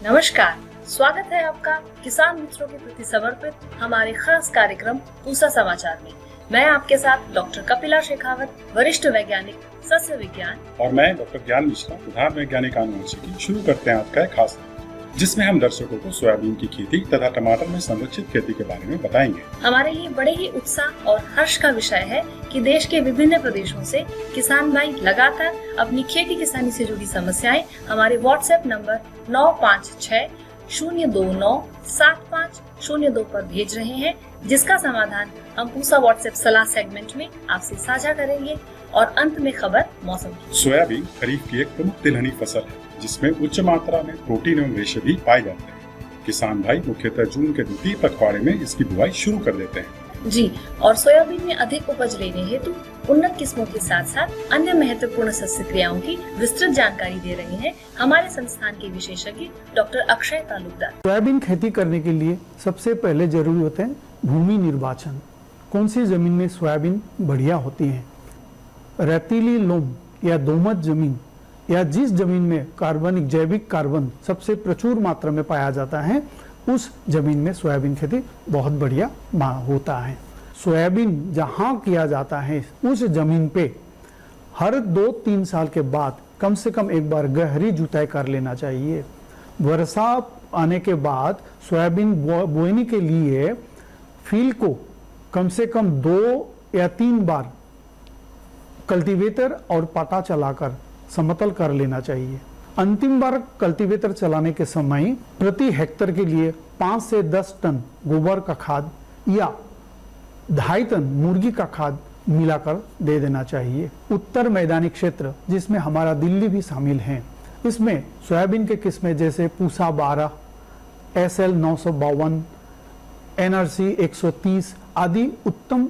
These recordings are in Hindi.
नमस्कार, स्वागत है आपका किसान मित्रों के प्रति समर्पित हमारे खास कार्यक्रम पूसा समाचार में। मैं आपके साथ डॉक्टर कपिला शेखावत, वरिष्ठ वैज्ञानिक सस्य विज्ञान, और मैं डॉक्टर ज्ञान मिश्रा, प्रधान वैज्ञानिक आनुवंशिकी। शुरू करते हैं आज का एक खास, जिसमें हम दर्शकों को सोयाबीन की खेती तथा टमाटर में संरक्षित खेती के बारे में बताएंगे। हमारे लिए बड़े ही उत्साह और हर्ष का विषय है कि देश के विभिन्न प्रदेशों से किसान भाई लगातार अपनी खेती किसानी से जुड़ी समस्याएं हमारे व्हाट्सएप नंबर 9560297502 पर भेज रहे हैं, जिसका समाधान हम पूसा व्हाट्सएप सलाह सेगमेंट में आपसे साझा करेंगे। और अंत में खबर मौसम की। सोयाबीन खरीफ की एक प्रमुख तिलहनी फसल है, जिसमें उच्च मात्रा में प्रोटीन एवं रेशे भी पाए जाते हैं। किसान भाई मुख्यतः जून के द्वितीय पखवाड़े में इसकी बुआई शुरू कर देते हैं। जी, और सोयाबीन में अधिक उपज लेने हेतु उन्नत किस्मों के साथ साथ अन्य महत्वपूर्ण सस्य क्रियाओं की विस्तृत जानकारी दे रहे हैं हमारे संस्थान के विशेषज्ञ डॉक्टर अक्षय तालुकदार। सोयाबीन खेती करने के लिए सबसे पहले जरूरी होते हैं भूमि निर्वाचन। कौन सी जमीन में सोयाबीन बढ़िया होती है? रेतीली लोम या दोमट जमीन, या जिस जमीन में कार्बनिक जैविक कार्बन सबसे प्रचुर मात्रा में पाया जाता है, उस जमीन में सोयाबीन खेती बहुत बढ़िया होता है। सोयाबीन जहाँ किया जाता है उस जमीन पे हर 2-3 साल के बाद कम से कम एक बार गहरी जुताई कर लेना चाहिए। वर्षा आने के बाद सोयाबीन बोने के लिए फील्ड को कम से कम 2 या 3 बार कल्टीवेटर और पाटा चलाकर समतल कर लेना चाहिए। अंतिम बार कल्टीवेटर चलाने के समय प्रति हेक्टर के लिए 5 से 10 टन गोबर का खाद या 2.5 टन मुर्गी का खाद मिलाकर दे देना चाहिए। उत्तर मैदानी क्षेत्र, जिसमें हमारा दिल्ली भी शामिल है, इसमें सोयाबीन के किस्में जैसे पूसा 12, SL 952, NRC 130 आदि उत्तम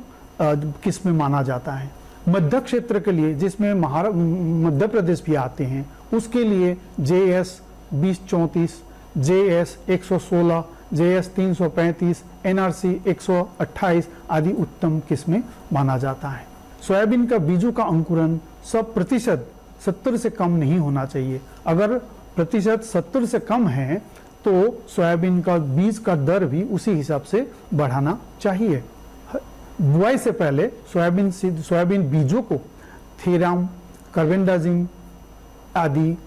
किस्में माना जाता है। मध्य क्षेत्र के लिए, जिसमें मध्य प्रदेश भी आते हैं, उसके लिए JS 2034, JS 116, JS 335, NRC 128 आदि उत्तम किस्में माना जाता है। सोयाबीन का बीजों का अंकुरन 100% 70 से कम नहीं होना चाहिए। अगर प्रतिशत 70 से कम है तो सोयाबीन का बीज का दर भी उसी हिसाब से बढ़ाना चाहिए। बुआई से पहले सोयाबीन बीजों को थीराम, कार्बेंडाजिम आदि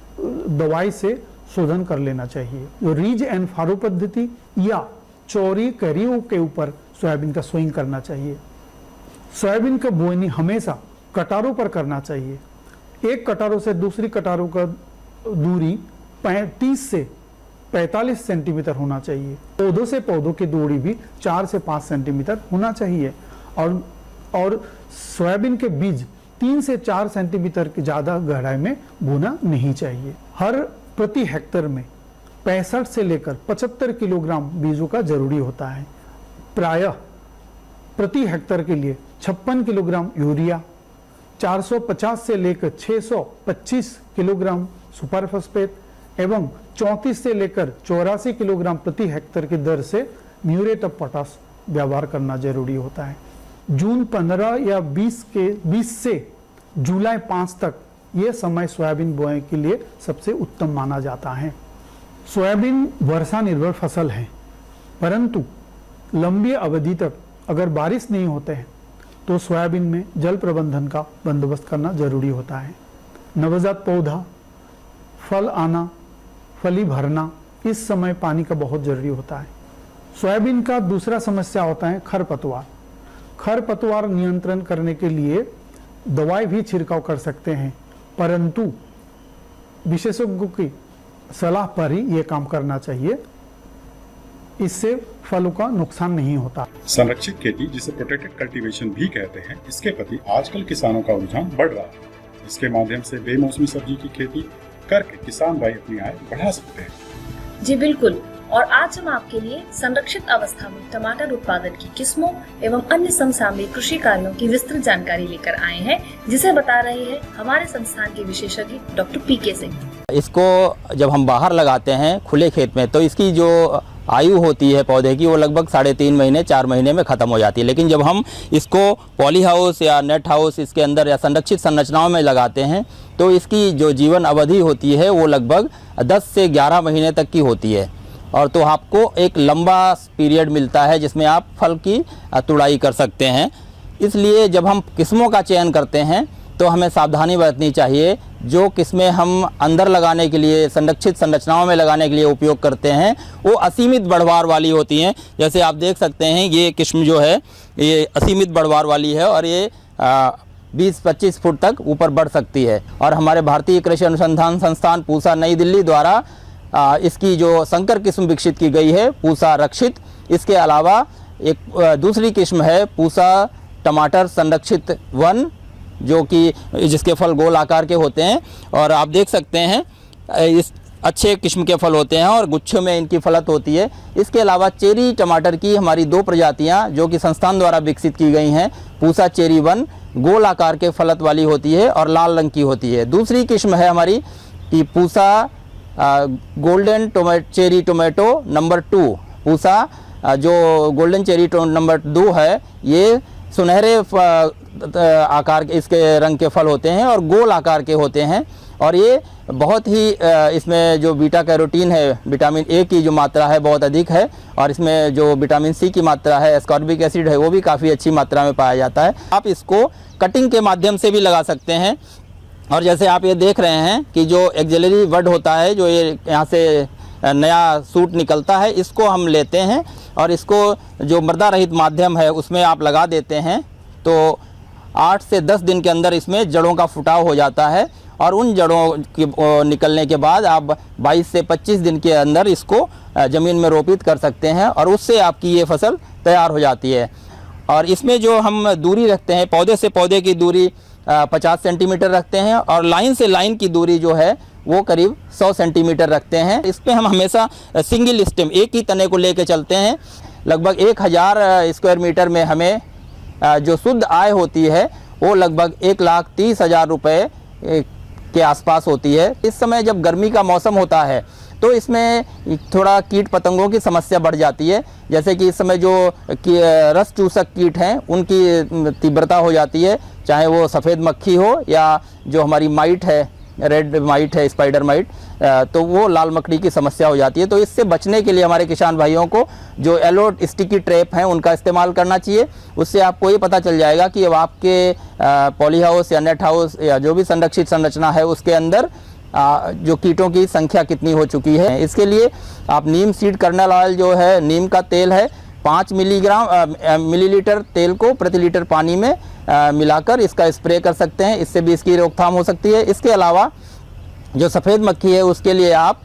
दवाई से शोधन कर लेना चाहिए। जो रीज एंड फारो पद्धति या चौरी करियों के ऊपर सोयाबीन का सोइंग करना चाहिए। सोयाबीन का बोनी हमेशा कटारों पर करना चाहिए। एक कटारों से दूसरी कटारों का दूरी 30 से 45 सेंटीमीटर होना चाहिए। पौधों से पौधों की दूरी भी 4 से 5 सेंटीमीटर होना चाहिए। और सोयाबीन के बीज 3 से 4 सेंटीमीटर की ज़्यादा गहराई में बोना नहीं चाहिए। हर प्रति हेक्टर में 65 से लेकर 75 किलोग्राम बीजों का जरूरी होता है। प्रायः प्रति हेक्टर के लिए 56 किलोग्राम यूरिया, 450 से लेकर 625 किलोग्राम सुपर फॉस्फेट एवं 34 से लेकर 84 किलोग्राम प्रति हेक्टर की दर से म्यूरेट ऑफ पोटाश व्यवहार करना जरूरी होता है। जून 15 या 20 से जुलाई 5 तक यह समय सोयाबीन बोने के लिए सबसे उत्तम माना जाता है। सोयाबीन वर्षा निर्भर फसल है, परंतु लंबी अवधि तक अगर बारिश नहीं होते हैं तो सोयाबीन में जल प्रबंधन का बंदोबस्त करना जरूरी होता है। नवजात पौधा, फल आना, फली भरना, इस समय पानी का बहुत जरूरी होता है। सोयाबीन का दूसरा समस्या होता है खरपतवार। खरपतवार नियंत्रण करने के लिए दवाई भी छिड़काव कर सकते हैं, परंतु विशेषज्ञों की सलाह पर ही यह काम करना चाहिए। इससे फलों का नुकसान नहीं होता। संरक्षित खेती, जिसे प्रोटेक्टेड कल्टीवेशन भी कहते हैं, इसके प्रति आजकल किसानों का रुझान बढ़ रहा है। इसके माध्यम से बेमौसमी सब्जी की खेती करके किसान भाई अपनी आय बढ़ा सकते हैं। जी बिल्कुल, और आज हम आपके लिए संरक्षित अवस्था में टमाटर उत्पादन की किस्मों एवं अन्य समसामयिक कृषि कार्यों की विस्तृत जानकारी लेकर आए हैं, जिसे बता रहे हैं हमारे संस्थान के विशेषज्ञ डॉक्टर PK सिंह। इसको जब हम बाहर लगाते हैं खुले खेत में, तो इसकी जो आयु होती है पौधे की वो लगभग 3.5 महीने 4 महीने में ख़त्म हो जाती है। लेकिन जब हम इसको पॉली हाउस या नेट हाउस इसके अंदर या संरक्षित संरचनाओं में लगाते हैं तो इसकी जो जीवन अवधि होती है वो लगभग 10 से 11 महीने तक की होती है। और तो आपको एक लंबा पीरियड मिलता है जिसमें आप फल की तुड़ाई कर सकते हैं। इसलिए जब हम किस्मों का चयन करते हैं तो हमें सावधानी बरतनी चाहिए। जो किस्में हम अंदर लगाने के लिए संरक्षित संरचनाओं में लगाने के लिए उपयोग करते हैं वो असीमित बढ़वार वाली होती हैं। जैसे आप देख सकते हैं ये किस्म जो है ये असीमित बढ़वार वाली है और ये 20-25 फुट तक ऊपर बढ़ सकती है। और हमारे भारतीय कृषि अनुसंधान संस्थान पूसा नई दिल्ली द्वारा इसकी जो संकर किस्म विकसित की गई है पूसा रक्षित। इसके अलावा एक दूसरी किस्म है पूसा टमाटर संरक्षित 1 जो कि जिसके फल गोल आकार के होते हैं और आप देख सकते हैं इस अच्छे किस्म के फल होते हैं और गुच्छों में इनकी फलत होती है। इसके अलावा चेरी टमाटर की हमारी 2 प्रजातियां जो कि संस्थान द्वारा विकसित की गई हैं पूसा चेरी 1 गोल आकार के फलत वाली होती है और लाल रंग की होती है। दूसरी किस्म है हमारी कि Pusa golden cherry tomato number 2। Pusa जो गोल्डन चेरी नंबर 2 है ये सुनहरे आकार के इसके रंग के फल होते हैं और गोल आकार के होते हैं और ये बहुत ही इसमें जो बीटा कैरोटीन है विटामिन ए की जो मात्रा है बहुत अधिक है और इसमें जो विटामिन सी की मात्रा है एस्कॉर्बिक एसिड है वो भी काफ़ी अच्छी मात्रा में पाया जाता है। आप इसको कटिंग के माध्यम से भी लगा सकते हैं। और जैसे आप ये देख रहे हैं कि जो एक्सिलरी बड होता है जो ये यहाँ से नया सूट निकलता है इसको हम लेते हैं और इसको जो मृदा रहित माध्यम है उसमें आप लगा देते हैं तो 8 से 10 दिन के अंदर इसमें जड़ों का फुटाव हो जाता है और उन जड़ों की निकलने के बाद आप 22 से 25 दिन के अंदर इसको ज़मीन में रोपित कर सकते हैं और उससे आपकी ये फसल तैयार हो जाती है। और इसमें जो हम दूरी रखते हैं पौधे से पौधे की दूरी 50 सेंटीमीटर रखते हैं और लाइन से लाइन की दूरी जो है वो करीब 100 सेंटीमीटर रखते हैं। इस पर हम हमेशा सिंगल स्टेम एक ही तने को लेके चलते हैं। लगभग 1000 स्क्वायर मीटर में हमें जो शुद्ध आय होती है वो लगभग 1,30,000 रुपये के आसपास होती है। इस समय जब गर्मी का मौसम होता है तो इसमें थोड़ा कीट पतंगों की समस्या बढ़ जाती है। जैसे कि इस समय जो रस चूसक कीट हैं उनकी तीव्रता हो जाती है, चाहे वो सफ़ेद मक्खी हो या जो हमारी माइट है रेड माइट है स्पाइडर माइट, तो वो लाल मकड़ी की समस्या हो जाती है। तो इससे बचने के लिए हमारे किसान भाइयों को जो एलो स्टिकी ट्रैप हैं उनका इस्तेमाल करना चाहिए। उससे आपको ये पता चल जाएगा कि अब आपके पॉली हाउस या नेट हाउस या जो भी संरक्षित संरचना है उसके अंदर जो कीटों की संख्या कितनी हो चुकी है। इसके लिए आप नीम सीड कर्नल ऑयल जो है नीम का तेल है 5 मिलीलीटर तेल को प्रति लीटर पानी में मिलाकर इसका स्प्रे कर सकते हैं। इससे भी इसकी रोकथाम हो सकती है। इसके अलावा जो सफ़ेद मक्खी है उसके लिए आप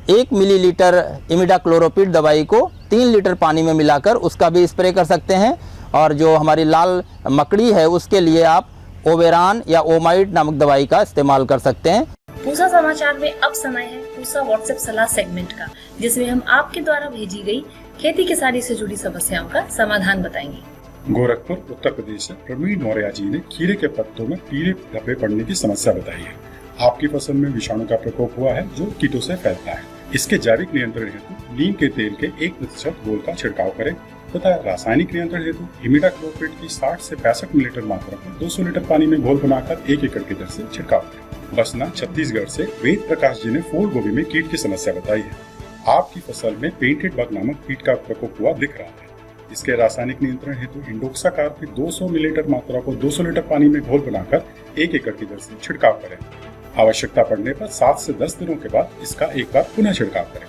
1 मिलीलीटर इमिडाक्लोरोपिड दवाई को 3 लीटर पानी में मिलाकर उसका भी स्प्रे कर सकते हैं। और जो हमारी लाल मकड़ी है उसके लिए आप ओवेरान या ओमाइड नामक दवाई का इस्तेमाल कर सकते हैं। पूसा समाचार में अब समय है पूसा व्हाट्सएप सलाह सेगमेंट का, जिसमें हम आपके द्वारा भेजी गई खेती किसानी से जुड़ी समस्याओं का समाधान बताएंगे। गोरखपुर उत्तर प्रदेश से प्रवीण मौर्य जी ने खीरे के पत्तों में पीले धब्बे पड़ने की समस्या बताई है। आपकी फसल में विषाणु का प्रकोप हुआ है जो कीटों से फैलता है। इसके जैविक नियंत्रण हेतु नीम के तेल के 1% घोल का छिड़काव करें तथा रासायनिक नियंत्रण हेतु इमिडाक्लोप्रिड की 60 से 65 मिलीलीटर मात्रा को 200 लीटर पानी में घोल बनाकर 1 एकड़ की दर से छिड़काव करें। बसना छत्तीसगढ़ से वेद प्रकाश जी ने फूल गोभी में कीट की समस्या बताई है। आपकी फसल में पेंटेड बग नामक कीट का प्रकोप हुआ दिख रहा है। इसके रासायनिक नियंत्रण हेतु इंडोक्साकार की 200 मिलीलीटर मात्रा को 200 लीटर पानी में घोल बनाकर 1 एकड़ की दर से छिड़काव करें। आवश्यकता पड़ने पर 7 से 10 दिनों के बाद इसका एक बार पुनः छिड़काव करें।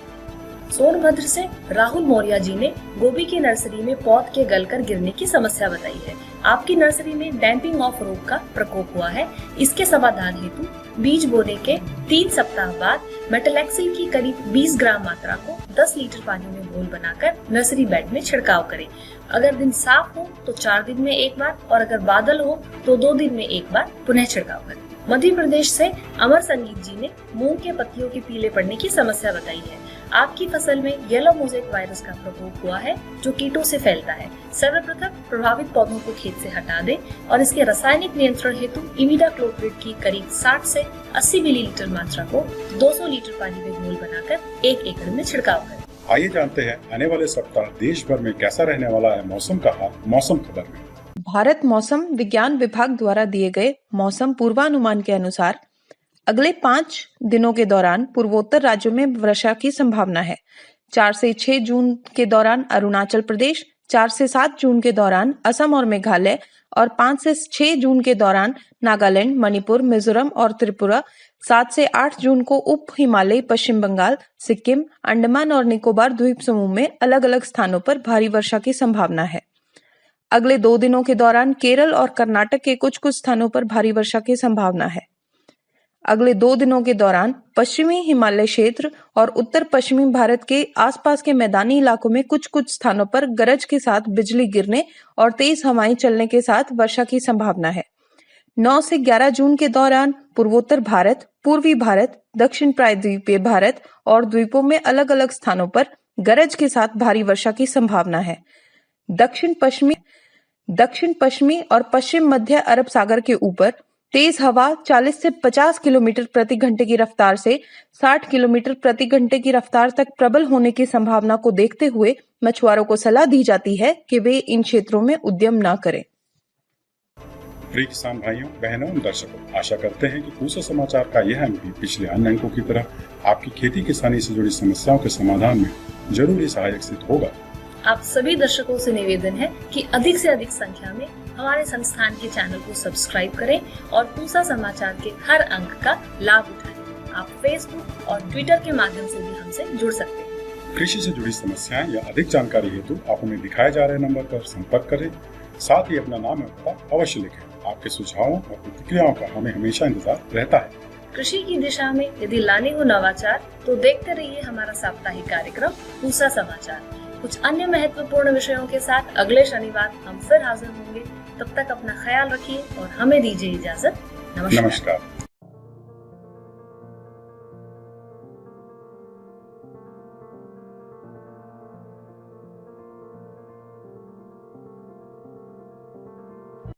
सोनभद्र से राहुल मौर्य जी ने गोभी की नर्सरी में पौध के गलकर गिरने की समस्या बताई है। आपकी नर्सरी में डैम्पिंग ऑफ रोग का प्रकोप हुआ है। इसके समाधान हेतु बीज बोने के 3 सप्ताह बाद मेटलैक्सिल की करीब 20 ग्राम मात्रा को 10 लीटर पानी में घोल बनाकर नर्सरी बेड में छिड़काव करें। अगर दिन साफ हो तो 4 दिन में एक बार और अगर बादल हो तो 2 दिन में एक बार पुनः छिड़काव करें। मध्य प्रदेश से अमर संगीत जी ने मूंग के पत्तियों के पीले पड़ने की समस्या बताई है। आपकी फसल में येलो मोज़ेक वायरस का प्रकोप हुआ है जो कीटों से फैलता है। सर्वप्रथम प्रभावित पौधों को खेत से हटा दें और इसके रासायनिक नियंत्रण हेतु इमिडाक्लोप्रिड की करीब 60 से 80 मिलीलीटर मात्रा को 200 लीटर पानी में घोल बनाकर 1 एकड़ में छिड़काव करें। आइए जानते हैं आने वाले सप्ताह देश भर में कैसा रहने वाला है मौसम का हाल मौसम खबर में। भारत मौसम विज्ञान विभाग द्वारा दिए गए मौसम पूर्वानुमान के अनुसार अगले 5 दिनों के दौरान पूर्वोत्तर राज्यों में वर्षा की संभावना है। 4 से 6 जून के दौरान अरुणाचल प्रदेश, 4 से 7 जून के दौरान असम और मेघालय और 5 से 6 जून के दौरान नागालैंड, मणिपुर, मिजोरम और त्रिपुरा, 7 से 8 जून को उप हिमालयी पश्चिम बंगाल, सिक्किम, अंडमान और निकोबार द्वीप समूह में अलग अलग स्थानों पर भारी वर्षा की संभावना है। अगले 2 दिनों के दौरान केरल और कर्नाटक के कुछ स्थानों पर भारी वर्षा की संभावना है। अगले 2 दिनों के दौरान पश्चिमी हिमालय क्षेत्र और उत्तर पश्चिमी भारत के आसपास के मैदानी इलाकों में कुछ स्थानों पर गरज के साथ बिजली गिरने और तेज हवाएं चलने के साथ वर्षा की संभावना है। 9 से 11 जून के दौरान पूर्वोत्तर भारत, पूर्वी भारत, दक्षिण प्रायद्वीपीय भारत और द्वीपों में अलग अलग स्थानों पर गरज के साथ भारी वर्षा की संभावना है। दक्षिण पश्चिमी और पश्चिम मध्य अरब सागर के ऊपर तेज हवा 40 से 50 किलोमीटर प्रति घंटे की रफ्तार से 60 किलोमीटर प्रति घंटे की रफ्तार तक प्रबल होने की संभावना को देखते हुए मछुआरों को सलाह दी जाती है कि वे इन क्षेत्रों में उद्यम न करें। प्रिय किसान भाइयों, बहनों और दर्शकों, आशा करते हैं कि पूसा समाचार का यह अंक भी पिछले अन्य अंकों की तरह आपकी खेती किसानी से जुड़ी समस्याओं के समाधान में जरूर सहायक सिद्ध होगा। आप सभी दर्शकों से निवेदन है कि अधिक से अधिक संख्या में हमारे संस्थान के चैनल को सब्सक्राइब करें और पूसा समाचार के हर अंक का लाभ उठाएं। आप फेसबुक और ट्विटर के माध्यम से भी हमसे जुड़ सकते हैं। कृषि से जुड़ी समस्याएं या अधिक जानकारी हेतु आप हमें दिखाए जा रहे नंबर पर संपर्क करें। साथ ही अपना नाम और पता अवश्य लिखें। आपके सुझावों और प्रतिक्रियाओं का हमें हमेशा इंतजार रहता है। कृषि की दिशा में यदि लाने हो नवाचार तो देखते रहिए हमारा साप्ताहिक कार्यक्रम पूसा समाचार। कुछ अन्य महत्वपूर्ण विषयों के साथ अगले शनिवार हम फिर हाजिर होंगे। तब तक अपना ख्याल रखिए और हमें दीजिए इजाजत। नमस्कार।